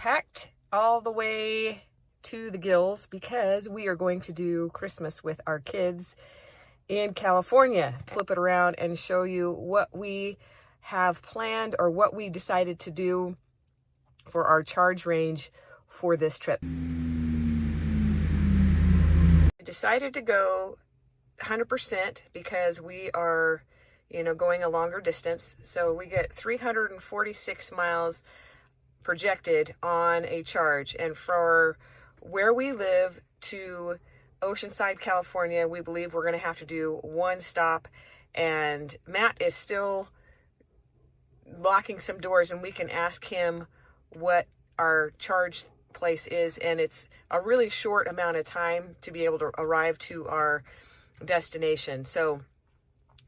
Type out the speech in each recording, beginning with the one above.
packed all the way to the gills because we are going to do Christmas with our kids in California. Flip it around and show you what we have planned or what we decided to do for our charge range for this trip. I decided to go 100% because we are, going a longer distance. So we get 346 miles projected on a charge. And for where we live to Oceanside, California, we believe we're going to have to do one stop. And Matt is still locking some doors, and we can ask him what our charge place is. And it's a really short amount of time to be able to arrive to our destination. So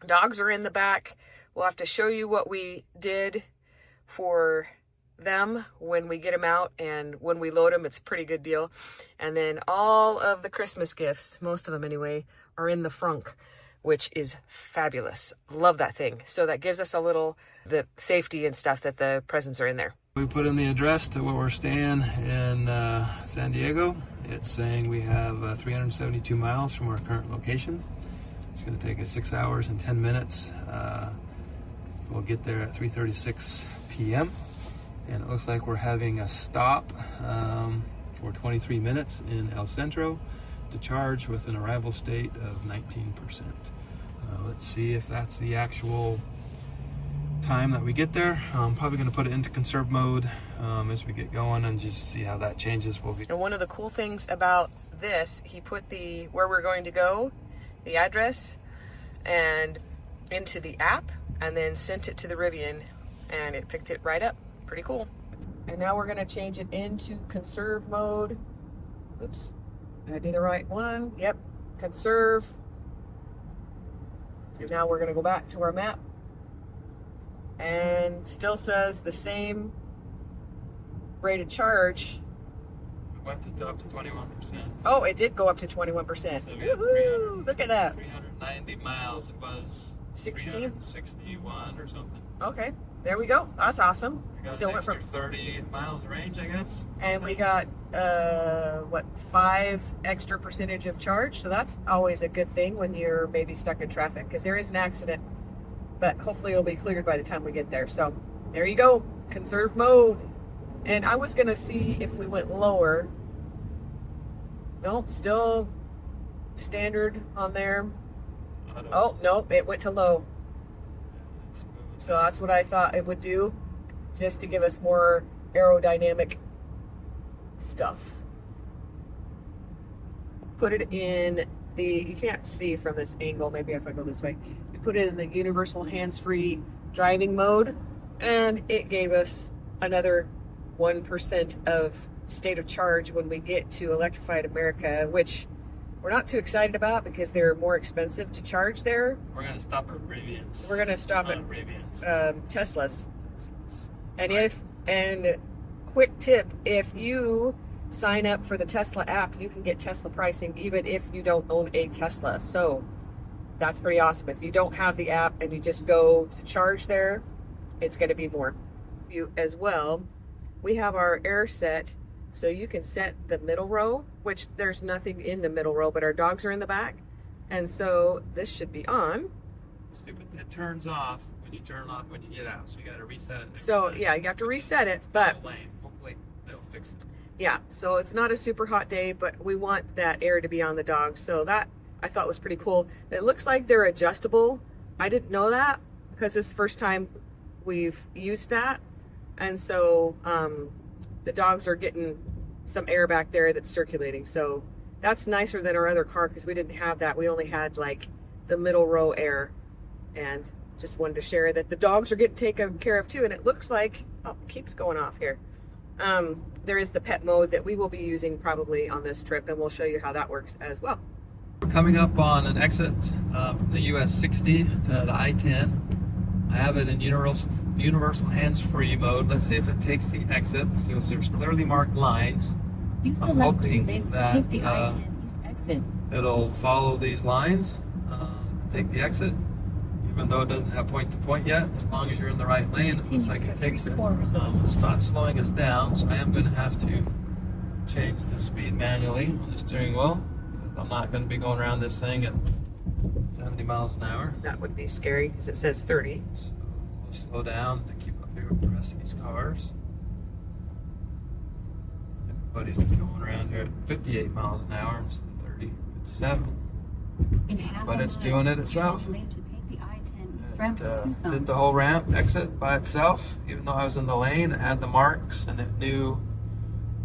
dogs are in the back. We'll have to show you what we did for them when we get them out, and when we load them, it's a pretty good deal. And then all of the Christmas gifts, most of them anyway, are in the frunk, which is fabulous. Love that thing. So that gives us the safety and stuff that the presents are in there. We put in the address to where we're staying in San Diego. It's saying we have 372 miles from our current location. It's going to take us 6 hours and 10 minutes. We'll get there at 3:36 p.m. And it looks like we're having a stop for 23 minutes in El Centro to charge with an arrival state of 19%. Let's see if that's the actual time that we get there. I'm probably going to put it into conserve mode as we get going and just see how that changes. And one of the cool things about this, he put where we're going to go, the address, and into the app, and then sent it to the Rivian, and it picked it right up. Pretty cool. And now we're going to change it into conserve mode. Oops, did I do the right one? Yep, conserve. And now we're going to go back to our map, and still says the same rate of charge. It went up to 21%. Oh, it did go up to 21%. So woohoo! Look at that. 390 miles. It was 361 or something. Okay, there we go. That's awesome. We got So an went extra 30 miles of range, I guess. And we got 5 extra percentage of charge. So that's always a good thing when you're maybe stuck in traffic, because there is an accident, but hopefully it'll be cleared by the time we get there. So there you go, conserve mode. And I was gonna see if we went lower. Nope, still standard on there. Oh, nope, it went to low. So that's what I thought it would do, just to give us more aerodynamic stuff. Put it in you can't see from this angle, maybe if I go this way. We put it in the universal hands-free driving mode, and it gave us another 1% of state of charge when we get to electrified America, which we're not too excited about because they're more expensive to charge there. We're going to stop at Rivians. We're going to stop at Teslas. And quick tip, if you sign up for the Tesla app, you can get Tesla pricing even if you don't own a Tesla. So that's pretty awesome. If you don't have the app and you just go to charge there, it's going to be more. You as well, we have our air set. So you can set the middle row, which there's nothing in the middle row, but our dogs are in the back. And so this should be on. Stupid, it turns off when you get out. So you got to reset it. So yeah, you have to reset it, but hopefully they'll fix it. Yeah, so it's not a super hot day, but we want that air to be on the dogs. So that I thought was pretty cool. It looks like they're adjustable. I didn't know that because this is the first time we've used that. And so, the dogs are getting some air back there that's circulating. So that's nicer than our other car because we didn't have that. We only had like the middle row air, and just wanted to share that the dogs are getting taken care of too. And it looks like, oh, it keeps going off here. There is the pet mode that we will be using probably on this trip, and we'll show you how that works as well. We're coming up on an exit from the US 60 to the I-10. I have it in universal hands-free mode. Let's see if it takes the exit. So there's clearly marked lines. I'm hoping that it'll follow these lines, take the exit. even though it doesn't have point to point yet. As long as you're in the right lane, it looks like it takes it. It's not slowing us down, so I am going to have to change the speed manually on the steering wheel. I'm not going to be going around this thing at 70 miles an hour. That would be scary because it says 30. So we'll slow down to keep up here with the rest of these cars. Everybody's going around here at 58 miles an hour instead of 30, 57. But it's doing it itself. It did the whole ramp exit by itself. Even though I was in the lane, it had the marks and it knew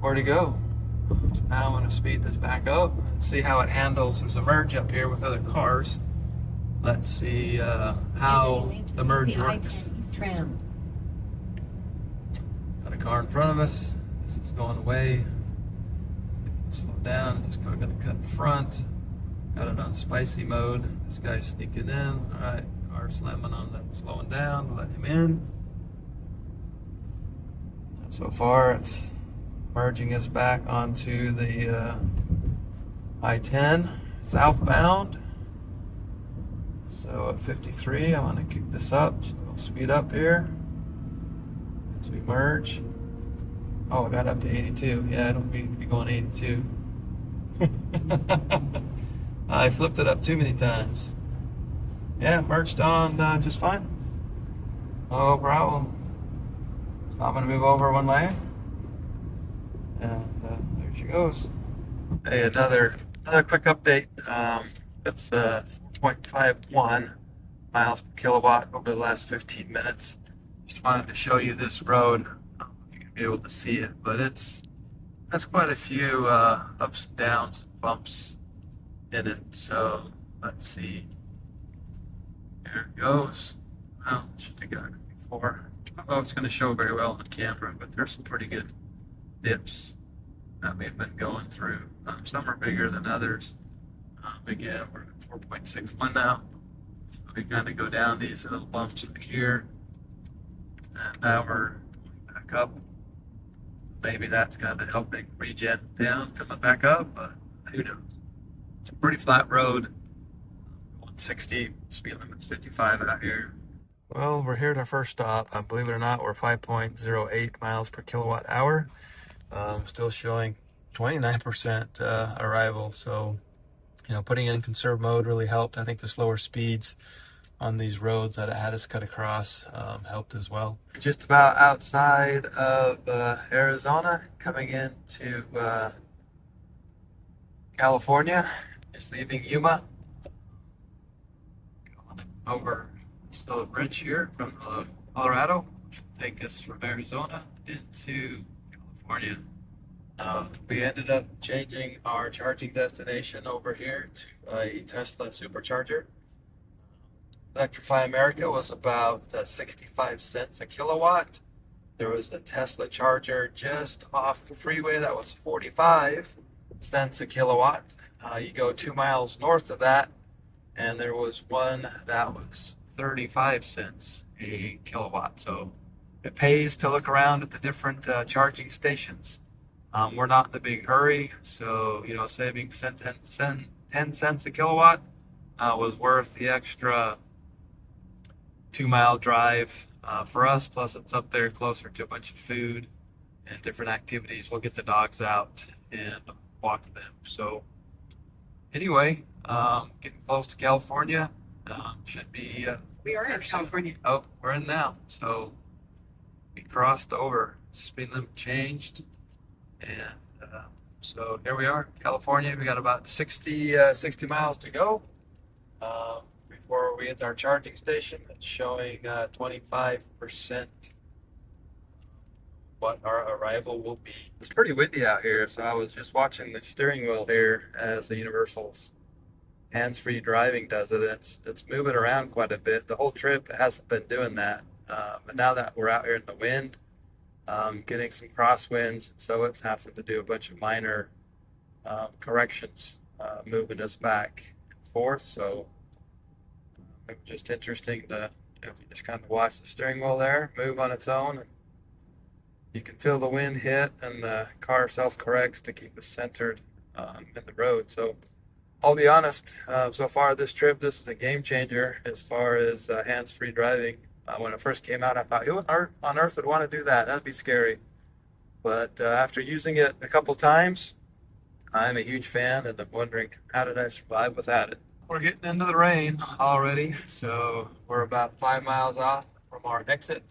where to go. So now I'm going to speed this back up and see how it handles. There's a merge up here with other cars. Let's see how the merge works. Got a car in front of us. This is going away. Slow down. This car going to cut in front. Got it on spicy mode. This guy's sneaking in. All right, car slamming on that, slowing down to let him in. So far, it's merging us back onto the I-10. It's outbound. So at 53, I'm going to kick this up. So we'll speed up here as we merge. Oh, I got up to 82. Yeah, I don't need to be going 82. I flipped it up too many times. Yeah, merged on just fine. No problem. So I'm going to move over one lane. And there she goes. Hey, another quick update. That's 4.51 miles per kilowatt over the last 15 minutes. Just wanted to show you this road. I don't know if you're going to be able to see it, but that's quite a few ups and downs and bumps in it. So let's see. There it goes. Well, should have got it before. I don't know if it's going to show very well on the camera, but there's some pretty good dips that we've been going through. Some are bigger than others. Again, we're at 4.61 now. So we kind of go down these little bumps right here. And now we're going back up. Maybe that's kind of helping regen down, coming back up, but who knows? It's a pretty flat road. 160, speed limit's 55 out here. Well, we're here at our first stop. Believe it or not, we're 5.08 miles per kilowatt hour. Still showing 29% arrival. So, you know, putting it in conserve mode really helped. I think the slower speeds on these roads that it had us cut across helped as well. Just about outside of Arizona, coming into California, just leaving Yuma. Going over this little bridge here from Colorado, which will take us from Arizona into California. We ended up changing our charging destination over here to a Tesla supercharger. Electrify America was about 65 cents a kilowatt. There was a Tesla charger just off the freeway that was 45 cents a kilowatt. You go 2 miles north of that, and there was one that was 35 cents a kilowatt. So it pays to look around at the different charging stations. We're not in a big hurry, so you know, saving 10 cents a kilowatt was worth the extra 2-mile drive for us. Plus, it's up there closer to a bunch of food and different activities. We'll get the dogs out and walk them. So, anyway, getting close to California. Should be. We are in California. Oh, we're in now. So we crossed over. Speed limit changed. And so here we are, California. We got about 60 miles to go before we hit our charging station. It's showing 25% what our arrival will be. It's pretty windy out here, so I was just watching the steering wheel here as the Universal's hands-free driving does it. It's moving around quite a bit. The whole trip it hasn't been doing that, but now that we're out here in the wind, getting some crosswinds, so it's having to do a bunch of minor corrections, moving us back and forth. So it's just interesting to, you know, if you just kind of watch the steering wheel there move on its own, and you can feel the wind hit, and the car self-corrects to keep us centered in the road. So I'll be honest, so far this trip, this is a game changer as far as hands-free driving. When it first came out, I thought, who on earth would want to do that? That'd be scary. But after using it a couple times, I'm a huge fan, and I'm wondering, how did I survive without it? We're getting into the rain already, so we're about 5 miles off from our exit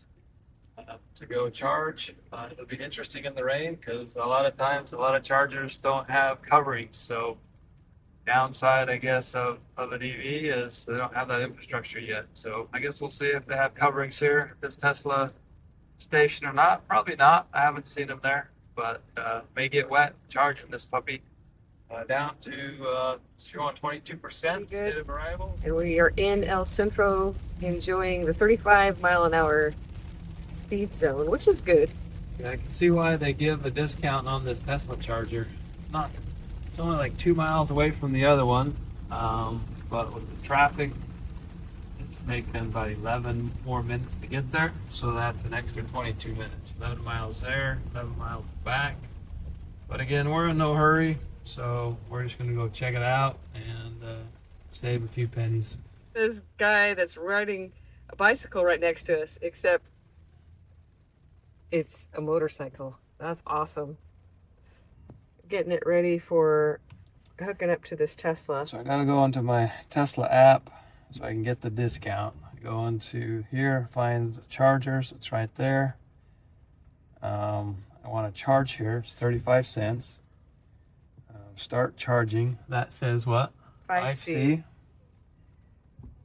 to go charge. It'll be interesting in the rain because a lot of times, a lot of chargers don't have coverings. So downside, I guess, of an EV is they don't have that infrastructure yet. So I guess we'll see if they have coverings here at this Tesla station or not. Probably not. I haven't seen them there, but may get wet charging this puppy. Down to showing 22% state of arrival. And we are in El Centro enjoying the 35-mile-an-hour speed zone, which is good. Yeah, I can see why they give a discount on this Tesla charger. It's only like 2 miles away from the other one, but with the traffic, it's making about 11 more minutes to get there. So that's an extra 22 minutes. 11 miles there, 11 miles back. But again, we're in no hurry. So we're just gonna go check it out and save a few pennies. This guy that's riding a bicycle right next to us, except it's a motorcycle. That's awesome. Getting it ready for hooking up to this Tesla. So I gotta go into my Tesla app so I can get the discount. I go into here, find the chargers. It's right there. I want to charge here. It's 35 cents. Start charging. That says what? 5C.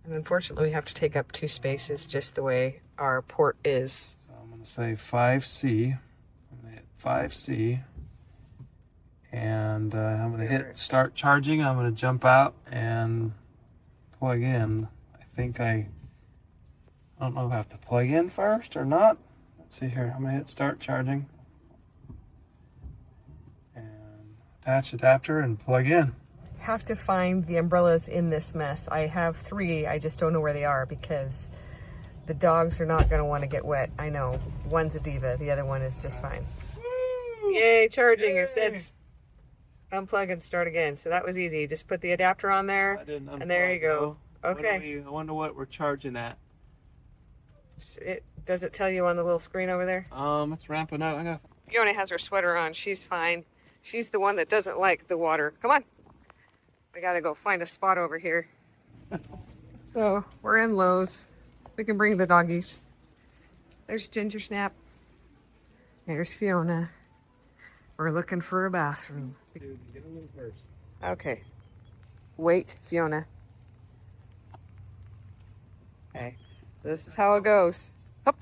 And unfortunately, we have to take up 2 spaces just the way our port is. So I'm going to say 5C. I'm going to hit 5C. And I'm going to hit start charging. I'm going to jump out and plug in. I don't know if I have to plug in first or not. Let's see here. I'm going to hit start charging. Attach adapter and plug in. Have to find the umbrellas in this mess. I have 3. I just don't know where they are because the dogs are not going to want to get wet. I know. One's a diva. The other one is just fine. Woo! Yay, charging. Yay. It says unplug and start again. So that was easy. Just put the adapter on there and there you go. Okay. I wonder what we're charging at. Does it tell you on the little screen over there? It's ramping up. Fiona has her sweater on. She's fine. She's the one that doesn't like the water. Come on. We gotta go find a spot over here. So we're in Lowe's. We can bring the doggies. There's Ginger Snap. There's Fiona. We're looking for a bathroom. Dude, get them in first. Okay. Wait, Fiona. Okay. This is how it goes. Up.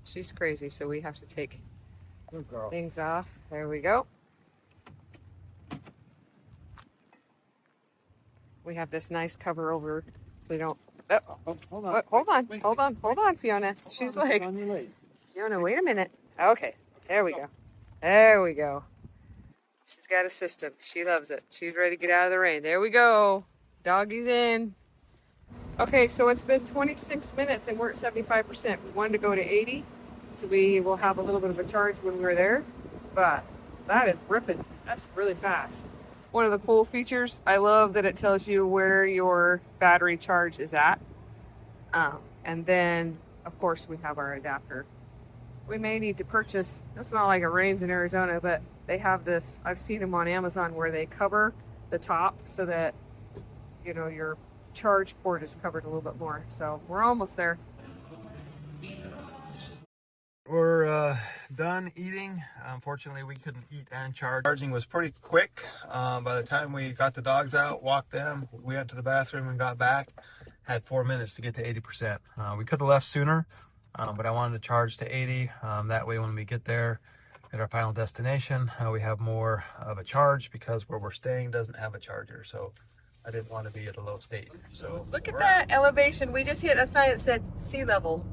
She's crazy, so we have to take things off. There we go. We have this nice cover over. We don't. Oh, hold on, Fiona. She's like, Fiona, wait a minute. Okay, there we go. There we go. She's got a system. She loves it. She's ready to get out of the rain. There we go. Doggy's in. Okay, so it's been 26 minutes and we're at 75%. We wanted to go to 80. So we will have a little bit of a charge when we're there, but that is ripping. That's really fast. One of the cool features, I love that it tells you where your battery charge is at. And then, of course, we have our adapter. We may need to purchase, it's not like it rains in Arizona, but they have this, I've seen them on Amazon where they cover the top so that, you know, your charge port is covered a little bit more. So we're almost there. We're done eating. Unfortunately, we couldn't eat and charge. Charging was pretty quick. By the time we got the dogs out, walked them, we went to the bathroom and got back. Had 4 minutes to get to 80%. We could have left sooner, but I wanted to charge to 80. That way when we get there at our final destination, we have more of a charge because where we're staying doesn't have a charger. So I didn't want to be at a low state. So look at that elevation. We just hit a sign that said sea level.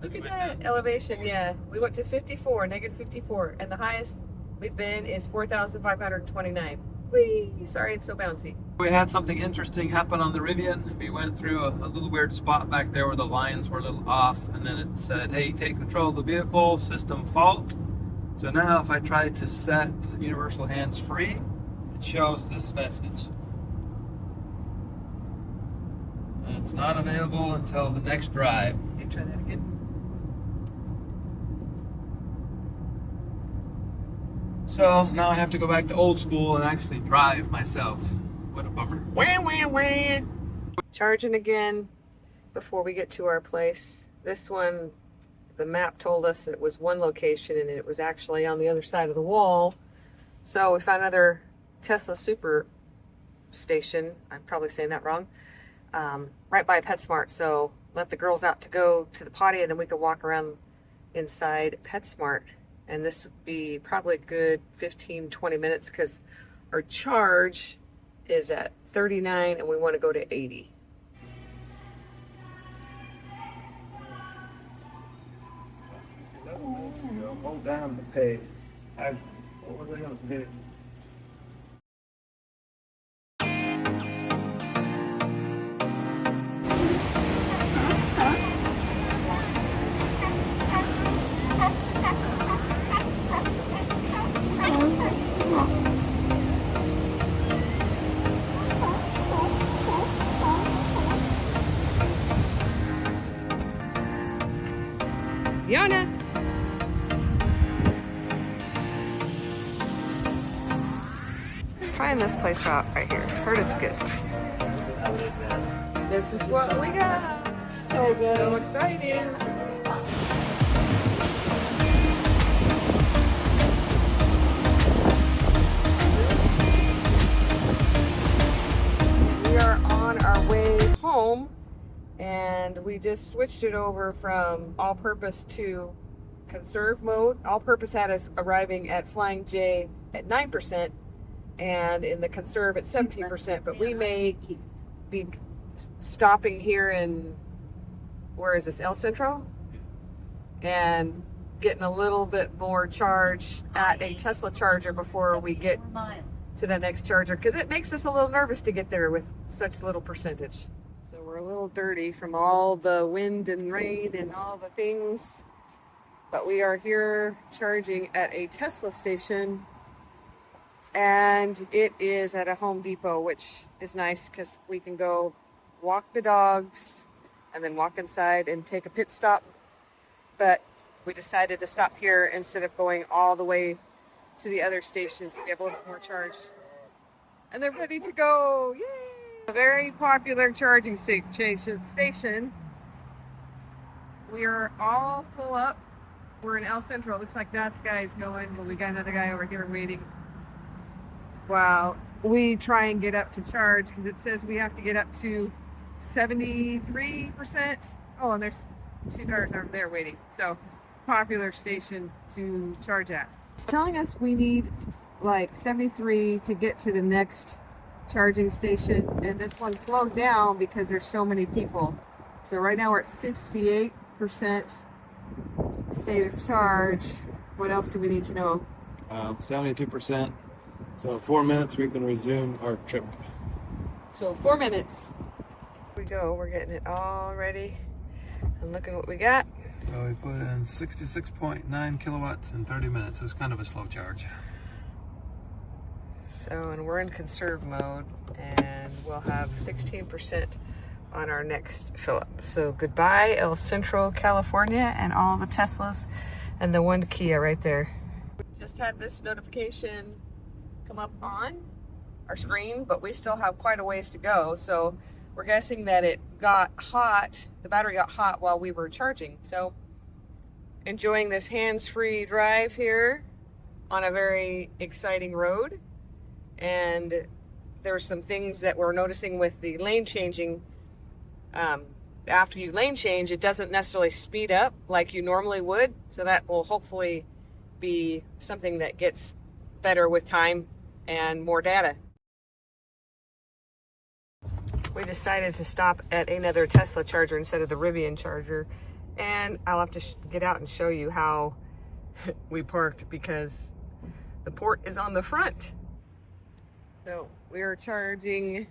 Look at that elevation, yeah. We went to 54, negative 54, and the highest we've been is 4,529. Whee! Sorry, it's so bouncy. We had something interesting happen on the Rivian. We went through a little weird spot back there where the lines were a little off, and then it said, hey, take control of the vehicle, system fault. So now if I try to set universal hands-free, it shows this message. It's not available until the next drive. Okay, try that again. So now I have to go back to old school and actually drive myself. What a bummer. Wah, wah, wah. Charging again before we get to our place. This one, the map told us it was one location and it was actually on the other side of the wall. So we found another Tesla super station. I'm probably saying that wrong. Right by PetSmart. So let the girls out to go to the potty and then we could walk around inside PetSmart. And this would be probably a good 15-20 minutes because our charge is at 39 and we want to go to 80. Hold down the pay. What was I going to do? Yana! Trying this place out right here. Heard it's good. This is what we got. So good. So exciting. We are on our way home and we just switched it over from all-purpose to conserve mode. All-purpose had us arriving at Flying J at 9%. And in the conserve at 17%, but we may be stopping here in, where is this, El Centro? And getting a little bit more charge at a Tesla charger before we get to the next charger, because it makes us a little nervous to get there with such little percentage. So we're a little dirty from all the wind and rain and all the things, but we are here charging at a Tesla station. And it is at a Home Depot, which is nice because we can go walk the dogs and then walk inside and take a pit stop. But we decided to stop here instead of going all the way to the other stations to get a little more charge. And they're ready to go. Yay! A very popular charging station. We are all full up. We're in El Centro. It looks like that guy's going, but we got another guy over here waiting. Wow, we try and get up to charge because it says we have to get up to 73%. Oh, and there's two cars over there waiting. So, popular station to charge at. It's telling us we need like 73 to get to the next charging station, and this one slowed down because there's so many people. So right now we're at 68% state of charge. What else do we need to know? 72%. So in 4 minutes we can resume our trip. So 4 minutes. Here we go. We're getting it all ready. And looking what we got. So we put in 66.9 kilowatts in 30 minutes. It was kind of a slow charge. So, and we're in conserve mode, and we'll have 16% on our next fill up. So goodbye El Centro, California, and all the Teslas and the one Kia right there. Just had this notification come up on our screen, but we still have quite a ways to go. So we're guessing that it got hot, the battery got hot while we were charging. So enjoying this hands-free drive here on a very exciting road. And there's some things that we're noticing with the lane changing. After you lane change, it doesn't necessarily speed up like you normally would. So that will hopefully be something that gets better with time and more data. We decided to stop at another Tesla charger instead of the Rivian charger. And I'll have to get out and show you how we parked because the port is on the front. So we are charging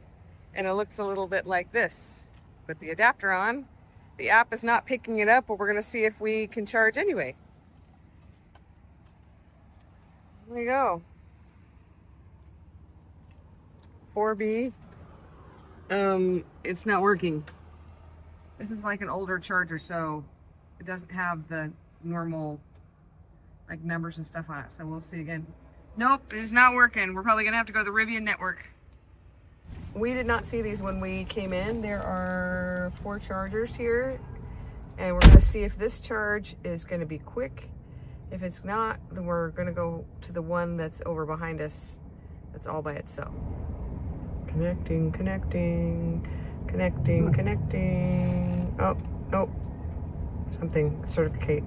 and it looks a little bit like this. With the adapter on, the app is not picking it up, but we're gonna see if we can charge anyway. There you go. 4B. It's not working. This is like an older charger, so it doesn't have the normal like numbers and stuff on it. So we'll see again. Nope, it's not working. We're probably gonna have to go to the Rivian Network. We did not see these when we came in. There are 4 chargers here, and we're gonna see if this charge is gonna be quick. If it's not, then we're gonna go to the one that's over behind us. That's all by itself. Connecting, connecting, connecting, connecting. Oh, nope. Something, certificate.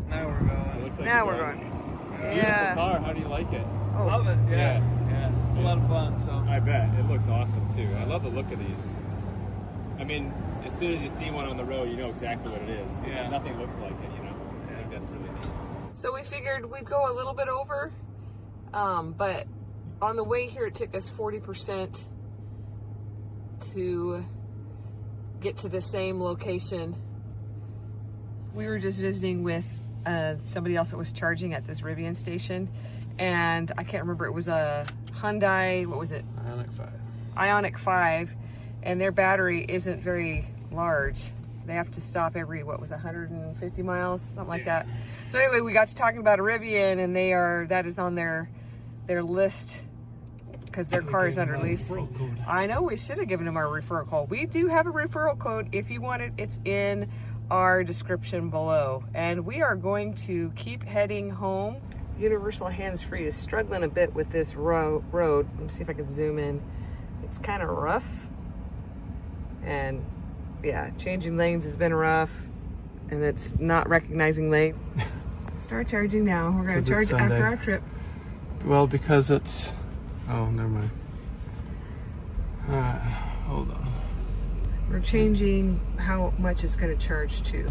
Now we're going. It looks like Now you're we're going. It's a Yeah. beautiful car. How do you like it? Oh. Love it. Yeah. Yeah. It's a lot of fun. So I bet. It looks awesome too. I love the look of these. I mean, as soon as you see one on the road, you know exactly what it is. Yeah. Nothing looks like it, you know? I think that's really neat. So we figured we'd go a little bit over, but on the way here it took us 40% to get to the same location. We were just visiting with somebody else that was charging at this Rivian station, and I can't remember, it was a Hyundai, what was it? Ioniq 5, and their battery isn't very large. They have to stop every, 150 miles, something like that. So anyway, we got to talking about a Rivian, and that is on their list because their car is under lease. I know, we should have given them our referral code. We do have a referral code. If you want it, it's in our description below. And we are going to keep heading home. Universal Hands-Free is struggling a bit with this road. Let me see if I can zoom in. It's kind of rough. And yeah, changing lanes has been rough. And it's not recognizing lane. Start charging now. We're going to charge after our trip. well, because it's. Oh, never mind. Hold on. We're changing how much it's going to charge to.